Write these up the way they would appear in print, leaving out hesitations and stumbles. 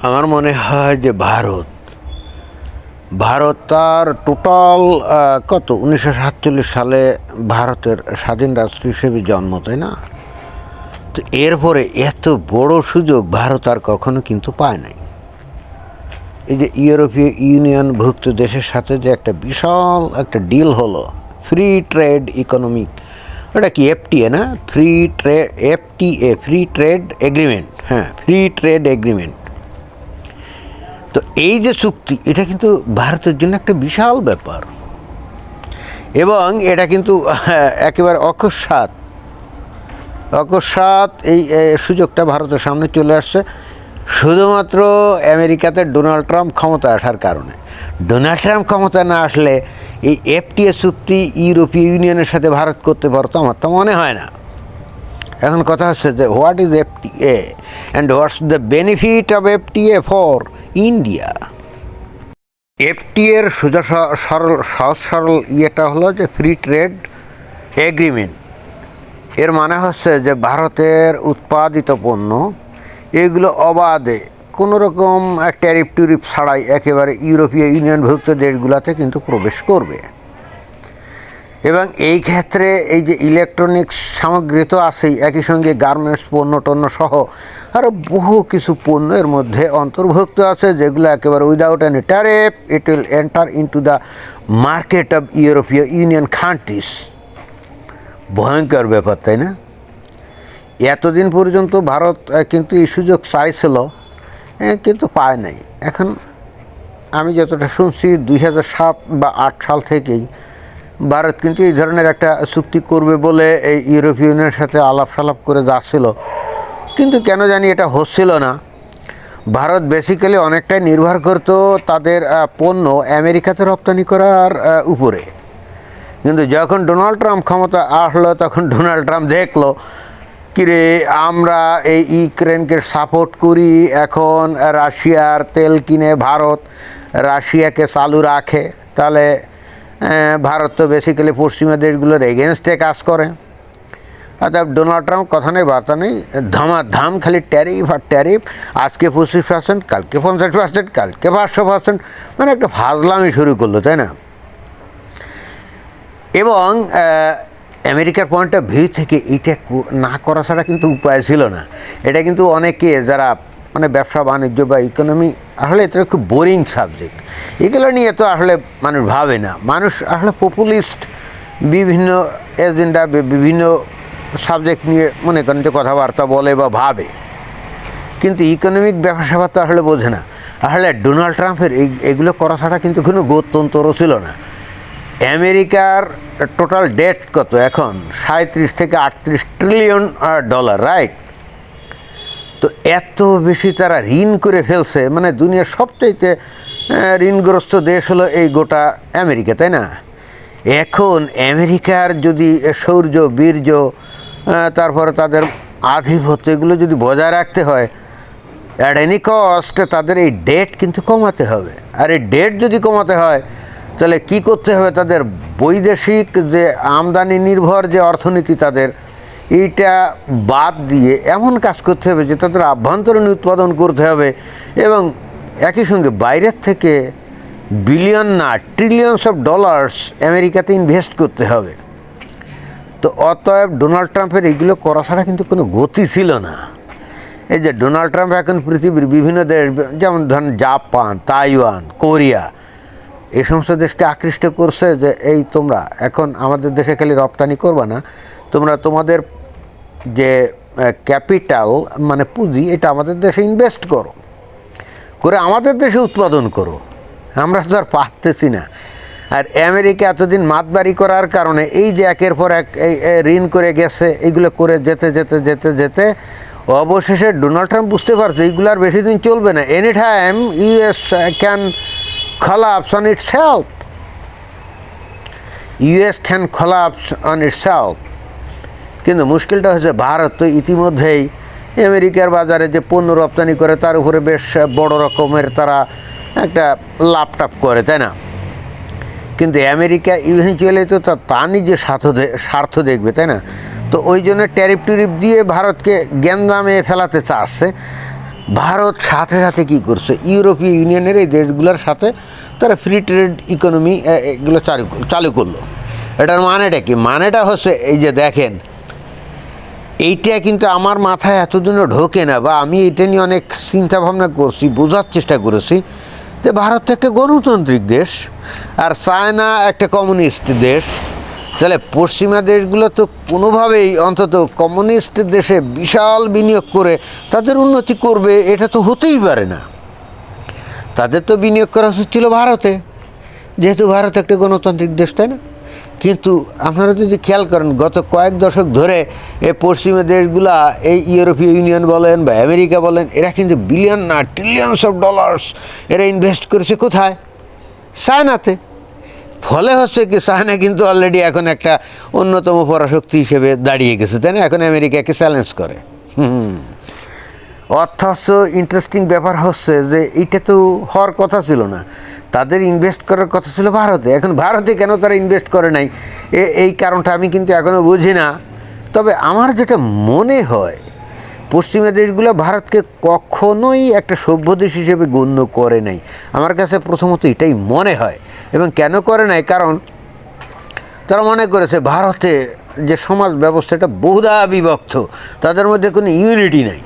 আমার মনে হয় যে ভারত তার টোটাল কত 1947 সালে ভারতের স্বাধীন রাষ্ট্র হিসেবে জন্ম, তাই না? তো এরপরে এত বড় সুযোগ ভারত আর কখনো কিন্তু পায় নাই। এই যে ইউরোপীয় ইউনিয়নভুক্ত দেশের সাথে যে একটা বিশাল একটা ডিল হলো, ফ্রি ট্রেড ইকোনমিক, ওটা কি এফটিএ না? ফ্রি ট্রেড এগ্রিমেন্ট, হ্যাঁ, ফ্রি ট্রেড এগ্রিমেন্ট। তো এই যে চুক্তি, এটা কিন্তু ভারতের জন্য একটা বিশাল ব্যাপার, এবং এটা কিন্তু একেবারে অকস্মাৎ এই সুযোগটা ভারতের সামনে চলে আসছে শুধুমাত্র আমেরিকাতে ডোনাল্ড ট্রাম্প ক্ষমতা আসার কারণে। ডোনাল্ড ট্রাম্প ক্ষমতা না আসলে এই এফটিএ চুক্তি ইউরোপীয় ইউনিয়নের সাথে ভারত করতে পারতো, আমার তো মনে হয় না। এখন কথা হচ্ছে যে what is FTA and what's the benefit of FTA for India. এফটিএর সহজ সরল ইয়েটা হলো যে ফ্রি ট্রেড এগ্রিমেন্ট। এর মানে হচ্ছে যে ভারতের উৎপাদিত পণ্য এগুলো অবাধে কোনো রকম ট্যারিফ ছাড়াই একেবারে ইউরোপীয় ইউনিয়নভুক্ত দেশগুলোতে কিন্তু প্রবেশ করবে। এবং এই ক্ষেত্রে এই যে ইলেকট্রনিক্স সামগ্রী তো আছেই, একই সঙ্গে গার্মেন্টস পণ্য সহ আরও বহু কিছু পণ্য এর মধ্যে অন্তর্ভুক্ত আছে, যেগুলো একেবারে without any tariff it will enter into the market of ইউরোপীয় ইউনিয়ন কান্ট্রিজ। ভয়ঙ্কর ব্যাপার, তাই না? এতদিন পর্যন্ত ভারত কিন্তু এই সুযোগ চাইছিল, কিন্তু পায় নাই। এখন আমি যতটা শুনছি 2007 বা 2008 সাল থেকেই ভারত কিন্তু এই ধরনের একটা চুক্তি করবে বলে এই ইউরোপীয় ইউনিয়নের সাথে আলাপ সালাপ করে যাচ্ছিল, কিন্তু কেন জানি এটা হচ্ছিল না। ভারত বেসিক্যালি অনেকটাই নির্ভর করত তাদের পণ্য আমেরিকাতে রপ্তানি করার উপরে। কিন্তু যখন ডোনাল্ড ট্রাম্প ক্ষমতা আসলো, তখন ডোনাল্ড ট্রাম্প দেখলো কিরে, আমরা এই ইউক্রেনকে সাপোর্ট করি, এখন রাশিয়ার তেল কিনে ভারত রাশিয়াকে চালু রাখে, তাহলে ভারত তো বেসিক্যালি পশ্চিমা দেশগুলোর এগেনস্টে কাজ করে। অর্থাৎ ডোনাল্ড ট্রাম্প কথা নেই বার্তা নেই, ধামাধাম খালি ট্যারিফ আর ট্যারিফ। আজকে 25%, কালকে 50%, কালকে 500%, মানে একটা ফাজলামি শুরু করলো, তাই না? এবং আমেরিকার পয়েন্ট অফ ভিউ থেকে এটা না করা ছাড়া কিন্তু উপায় ছিল না। এটা কিন্তু অনেকে যারা মানে ব্যবসা বাণিজ্য বা ইকোনমি, আসলে এটা খুব বোরিং সাবজেক্ট, এগুলো নিয়ে তো আসলে মানুষ ভাবে না। মানুষ আসলে পপুলিস্ট বিভিন্ন এজেন্ডা, বিভিন্ন সাবজেক্ট নিয়ে মনে করেন যে কথাবার্তা বলে বা ভাবে, কিন্তু ইকোনমিক ব্যবসা তো আসলে বোঝে না। আসলে ডোনাল্ড ট্রাম্পের এগুলো করা ছাড়া কিন্তু কোনো গত্যন্তরও ছিল না। আমেরিকার টোটাল ডেট কত এখন? 37 থেকে 38 ট্রিলিয়ন ডলার, রাইট? তো এত বেশি তারা ঋণ করে ফেলছে, মানে দুনিয়ার সবচাইতে ঋণগ্রস্ত দেশ হলো এই গোটা আমেরিকা, তাই না? এখন আমেরিকার যদি শৌর্য, বীর্য, তারপরে তাদের আধিপত্য, এগুলো যদি বজায় রাখতে হয়, অ্যাট এনি কস্ট তাদের এই ডেট কিন্তু কমাতে হবে। আর এই ডেট যদি কমাতে হয়, তাহলে কী করতে হবে? তাদের বৈদেশিক যে আমদানি নির্ভর যে অর্থনীতি তাদের, এইটা বাদ দিয়ে এমন কাজ করতে হবে যে তাদের আভ্যন্তরীণ উৎপাদন করতে হবে, এবং একই সঙ্গে বাইরের থেকে বিলিয়ন না ট্রিলিয়নস অফ ডলার্স আমেরিকাতে ইনভেস্ট করতে হবে। তো অতএব ডোনাল্ড ট্রাম্পের এইগুলো করা ছাড়া কিন্তু কোনো গতি ছিল না। এই যে ডোনাল্ড ট্রাম্প এখন পৃথিবীর বিভিন্ন দেশ, যেমন ধরেন জাপান, তাইওয়ান, কোরিয়া, এই সমস্ত দেশকে আকৃষ্ট করছে যে এই তোমরা এখন আমাদের দেশে খালি রপ্তানি করবা না, তোমরা তোমাদের যে ক্যাপিটাল মানে পুঁজি, এটা আমাদের দেশে ইনভেস্ট করে আমাদের দেশে উৎপাদন করো। আমরা তো আর পারতেছি না। আর আমেরিকা এতদিন মাতবাড়ি করার কারণে এই যে একের পর এক এই ঋণ করে গেছে, এইগুলো করে যেতে যেতে যেতে যেতে অবশেষে ডোনাল্ড ট্রাম্প বুঝতে পারছে এইগুলো আর বেশি দিন চলবে না। Any time US can collapse on itself. US can collapse on itself. কিন্তু মুশকিলটা হচ্ছে ভারত তো ইতিমধ্যেই আমেরিকার বাজারে যে পণ্য রপ্তানি করে তার উপরে বেশ বড় রকমের তারা একটা লাভটাপ করে, তাই না? কিন্তু আমেরিকা ইভেনচুয়ালি তো তা নিজে স্বার্থ দেখবে, তাই না? তো ওই জন্য ট্যারিফ দিয়ে ভারতকে জ্ঞানদামে ফেলাতে চাচ্ছে। ভারত সাথে সাথে কী করছে, ইউরোপীয় ইউনিয়নের এই দেশগুলোর সাথে তারা ফ্রি ট্রেড ইকোনমি এগুলো চালু করলো। এটার মানেটা কি? মানেটা হচ্ছে এই যে দেখেন, এইটা কিন্তু আমার মাথায় এতদিনও ঢোকে না, বা আমি এটা নিয়ে অনেক চিন্তা ভাবনা করছি, বোঝার চেষ্টা করেছি যে ভারত তো একটা গণতান্ত্রিক দেশ আর চায়না একটা কমিউনিস্ট দেশ। তাহলে পশ্চিমা দেশগুলো তো কোনোভাবেই অন্তত কমিউনিস্ট দেশে বিশাল বিনিয়োগ করে তাদের উন্নতি করবে, এটা তো হতেই পারে না। তাদের তো বিনিয়োগ করা উচিত ছিল ভারতে, যেহেতু ভারত একটা গণতান্ত্রিক দেশ, তাই না? কিন্তু আপনারা যদি খেয়াল করেন, গত কয়েক দশক ধরে এই পশ্চিমা দেশগুলা, এই ইউরোপীয় ইউনিয়ন বলেন বা আমেরিকা বলেন, এরা কিন্তু বিলিয়ন না ট্রিলিয়নস অফ ডলার্স এরা ইনভেস্ট করেছে কোথায়? চায়নাতে। ফলে হচ্ছে কি, চায়না কিন্তু অলরেডি এখন একটা অন্যতম পরাশক্তি হিসেবে দাঁড়িয়ে গেছে, তাই না? এখন আমেরিকাকে চ্যালেঞ্জ করে। অথচ ইন্টারেস্টিং ব্যাপার হচ্ছে যে এইটা তো হওয়ার কথা ছিল না, তাদের ইনভেস্ট করার কথা ছিল ভারতে। এখন ভারতে কেন তারা ইনভেস্ট করে নাই, এই কারণটা আমি কিন্তু এখনও বুঝি না। তবে আমার যেটা মনে হয়, পশ্চিমা দেশগুলো ভারতকে কখনোই একটা সভ্য দেশ হিসেবে গণ্য করে নাই। আমার কাছে প্রথমত এটাই মনে হয়। এবং কেন করে নাই? কারণ তারা মনে করেছে ভারতে যে সমাজ ব্যবস্থাটা বহুধা বিভক্ত, তাদের মধ্যে কোনো ইউনিটি নাই,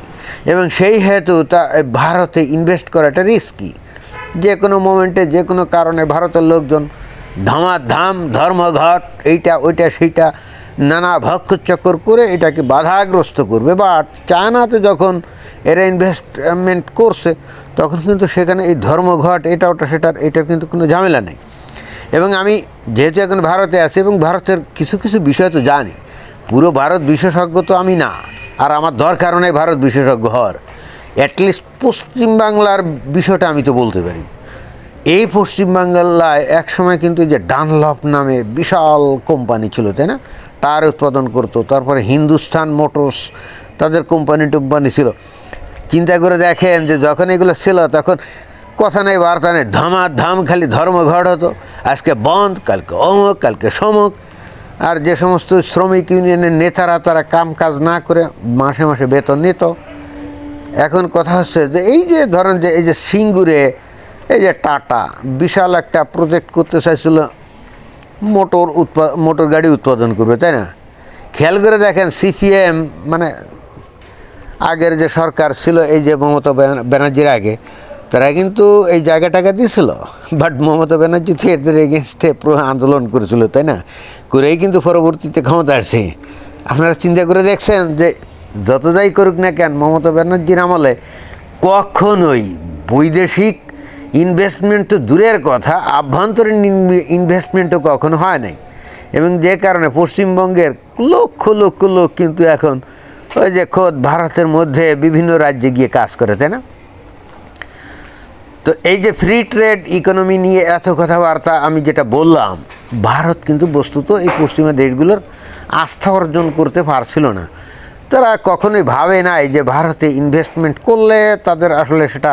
এবং সেই হেতু ভারতে ইনভেস্ট করাটা রিস্কি। যে কোনো মোমেন্টে যে কোনো কারণে ভারতের লোকজন ধামাধাম ধর্মঘট, এইটা ওইটা সেইটা নানা ভক্ষচক্কর করে এটাকে বাধাগ্রস্ত করবে। বাট চায়নাতে যখন এরা ইনভেস্টমেন্ট করছে, তখন কিন্তু সেখানে এই ধর্মঘট এটা ওটা সেটার এটার কিন্তু কোনো ঝামেলা নেই। এবং আমি যেহেতু এখন ভারতে আছি এবং ভারতের কিছু কিছু বিষয় তো জানি, পুরো ভারত বিশেষজ্ঞ তো আমি না, আর আমার দরকার নেই ভারত বিশেষজ্ঞ হওয়ার। অ্যাটলিস্ট পশ্চিমবাংলার বিষয়টা আমি তো বলতে পারি। এই পশ্চিমবাংলায় এক সময় কিন্তু যে ডানলপ নামে বিশাল কোম্পানি ছিল, তাই না? টায়ার উৎপাদন করতো। তারপরে হিন্দুস্তান মোটরস, তাদের কোম্পানি ছিল। চিন্তা করে দেখেন যে যখন এগুলো ছিল, তখন কথা নেই বার্তা নেই, ধামাধাম খালি ধর্মঘট হতো। আজকে বন্ধ, কালকে অমুক, কালকে সমুক। আর যে সমস্ত শ্রমিক ইউনিয়নের নেতারা, তারা কাম কাজ না করে মাসে মাসে বেতন নিত। এখন কথা হচ্ছে যে এই যে ধরেন যে এই যে সিঙ্গুরে এই যে টাটা বিশাল একটা প্রজেক্ট করতে চাইছিল, মোটর গাড়ি উৎপাদন করবে, তাই না? খেয়াল করে দেখেন, সিপিএম মানে আগের যে সরকার ছিল, এই যে মমতা ব্যানার্জির আগে, তারা কিন্তু এই জায়গাটাকে দিয়েছিল। বাট মমতা ব্যানার্জি তো এদের এগেনস্টে আন্দোলন করেছিল, তাই না? করেই কিন্তু পরবর্তীতে ক্ষমতা আসছে। আপনারা চিন্তা করে দেখছেন যে যত যাই করুক না কেন, মমতা ব্যানার্জির আমলে কখনোই বৈদেশিক ইনভেস্টমেন্ট তো দূরের কথা, আভ্যন্তরীণ ইনভেস্টমেন্টও কখনো হয় নাই। এবং যে কারণে পশ্চিমবঙ্গের লক্ষ লক্ষ লোক কিন্তু এখন ওই যে খোদ ভারতের মধ্যে বিভিন্ন রাজ্যে গিয়ে কাজ করে, তাই না? তো এই যে ফ্রি ট্রেড ইকোনমি নিয়ে এত কথাবার্তা আমি যেটা বললাম, ভারত কিন্তু বস্তুত এই পশ্চিমা দেশগুলোর আস্থা অর্জন করতে পারছিল না। তারা কখনোই ভাবে নাই যে ভারতে ইনভেস্টমেন্ট করলে তাদের আসলে সেটা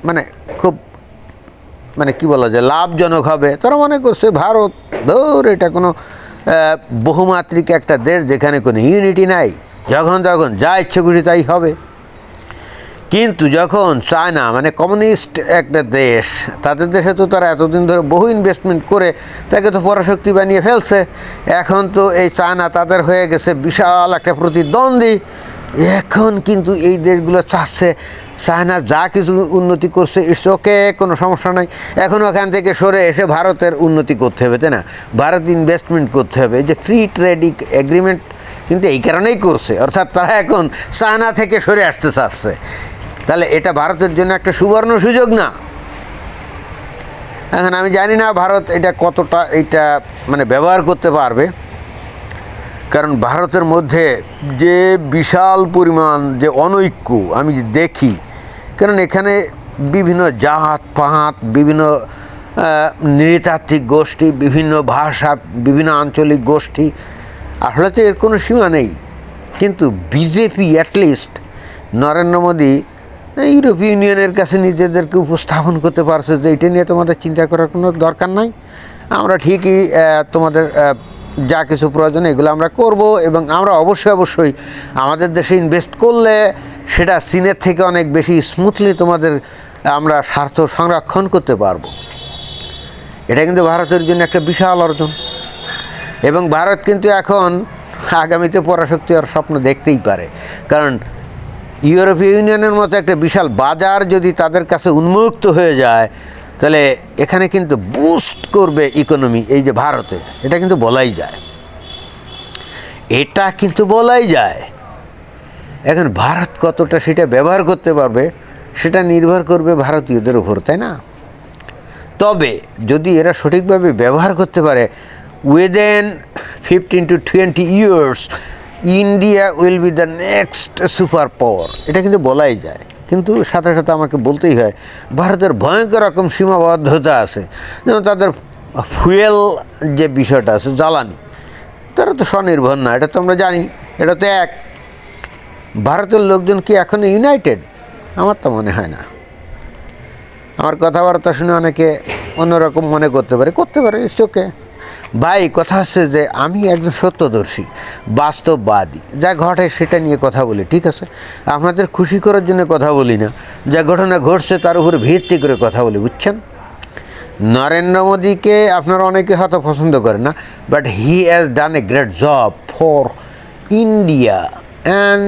মানে খুব মানে কী বলা যায়, লাভজনক হবে। তারা মনে করছে ভারত এটা কোনো বহুমাত্রিক একটা দেশ, যেখানে কোনো ইউনিটি নাই, যখন তখন যা ইচ্ছে খুশি তাই হবে। কিন্তু যখন চায়না মানে কমিউনিস্ট একটা দেশ, তাদের দেশে তো তারা এতদিন ধরে বহু ইনভেস্টমেন্ট করে তাকে তো পরাশক্তি বানিয়ে ফেলছে। এখন তো এই চায়না তাদের হয়ে গেছে বিশাল একটা প্রতিদ্বন্দ্বী। এখন কিন্তু এই দেশগুলো চাচ্ছে চায়না যা কিছু উন্নতি করছে ইটস ওকে, কোনো সমস্যা নাই, এখন ওখান থেকে সরে এসে ভারতের উন্নতি করতে হবে, তাই না? ভারত ইনভেস্টমেন্ট করতে হবে। এই যে ফ্রি ট্রেড এগ্রিমেন্ট কিন্তু এই কারণেই করছে, অর্থাৎ তারা এখন চায়না থেকে সরে আসতে চাচ্ছে। তাহলে এটা ভারতের জন্য একটা সুবর্ণ সুযোগ না? এখন আমি জানি না ভারত এটা কতটা এটা মানে ব্যবহার করতে পারবে, কারণ ভারতের মধ্যে যে বিশাল পরিমাণ যে অনৈক্য আমি দেখি, কারণ এখানে বিভিন্ন জাত পাত, বিভিন্ন নৃতাত্ত্বিক গোষ্ঠী, বিভিন্ন ভাষা, বিভিন্ন আঞ্চলিক গোষ্ঠী, আসলে তো এর কোনো সীমা নেই। কিন্তু বিজেপি অ্যাটলিস্ট নরেন্দ্র মোদী ইউরোপীয় ইউনিয়নের কাছে নিজেদেরকে উপস্থাপন করতে পারছে যে এটা নিয়ে তোমাদের চিন্তা করার কোনো দরকার নাই, আমরা ঠিকই তোমাদের যা কিছু প্রয়োজন এগুলো আমরা করব, এবং আমরা অবশ্যই আমাদের দেশে ইনভেস্ট করলে সেটা চীনের থেকে অনেক বেশি স্মুথলি তোমাদের আমরা স্বার্থ সংরক্ষণ করতে পারবো। এটা কিন্তু ভারতের জন্য একটা বিশাল অর্জন, এবং ভারত কিন্তু এখন আগামীতে পরাশক্তি আর স্বপ্ন দেখতেই পারে, কারণ ইউরোপীয় ইউনিয়নের মতো একটা বিশাল বাজার যদি তাদের কাছে উন্মুক্ত হয়ে যায়, তাহলে এখানে কিন্তু বুস্ট করবে ইকোনমি এই যে ভারতে, এটা কিন্তু বলাই যায়, এটা কিন্তু বলাই যায়। এখন ভারত কতটা সেটা ব্যবহার করতে পারবে সেটা নির্ভর করবে ভারতীয়দের উপর, তাই না? তবে যদি এরা সঠিকভাবে ব্যবহার করতে পারে, within 15 to 20 years India will be the next super power, এটা কিন্তু বলাই যায়। কিন্তু সাথে সাথে আমাকে বলতেই হয় ভারতের ভয়ঙ্কর রকম সীমাবদ্ধতা আছে, যেমন তাদের ফুয়েল যে বিষয়টা আছে, জ্বালানি, তারা তো স্বনির্ভর না, এটা তো আমরা জানি। এটা তো এক, ভারতের লোকজন কি এখনও ইউনাইটেড? আমার তো মনে হয় না। আমার কথাবার্তা শুনে অনেকে অন্যরকম মনে করতে পারে, ইটস ওকে ভাই। কথা হচ্ছে যে আমি একজন সত্যদর্শী, বাস্তববাদী, যা ঘটে সেটা নিয়ে কথা বলি, ঠিক আছে? আপনাদের খুশি করার জন্য কথা বলি না, যা ঘটনা ঘটছে তার উপরে ভিত্তি করে কথা বলি, বুঝছেন? নরেন্দ্র মোদীকে আপনারা অনেকে হয়তো পছন্দ করেন না, but he has done a great job for India and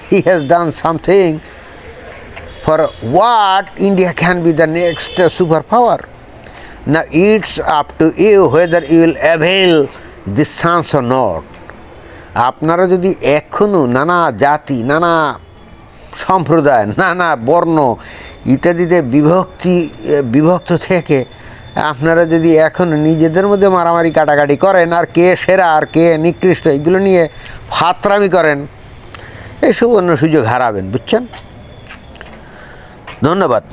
he has done something for what India can be the next superpower. Now it's up to you whether you will avail this chance or not. আপনারা যদি এখনও নানা জাতি, নানা সম্প্রদায়, নানা বর্ণ ইত্যাদিতে বিভক্ত থেকে আপনারা যদি এখন নিজেদের মধ্যে মারামারি কাটাকাটি করেন, আর কে সেরা আর কে নিকৃষ্ট এগুলো নিয়ে ফাতরামি করেন, এই সুবর্ণ সুযোগ হারাবেন, বুঝছেন? ধন্যবাদ।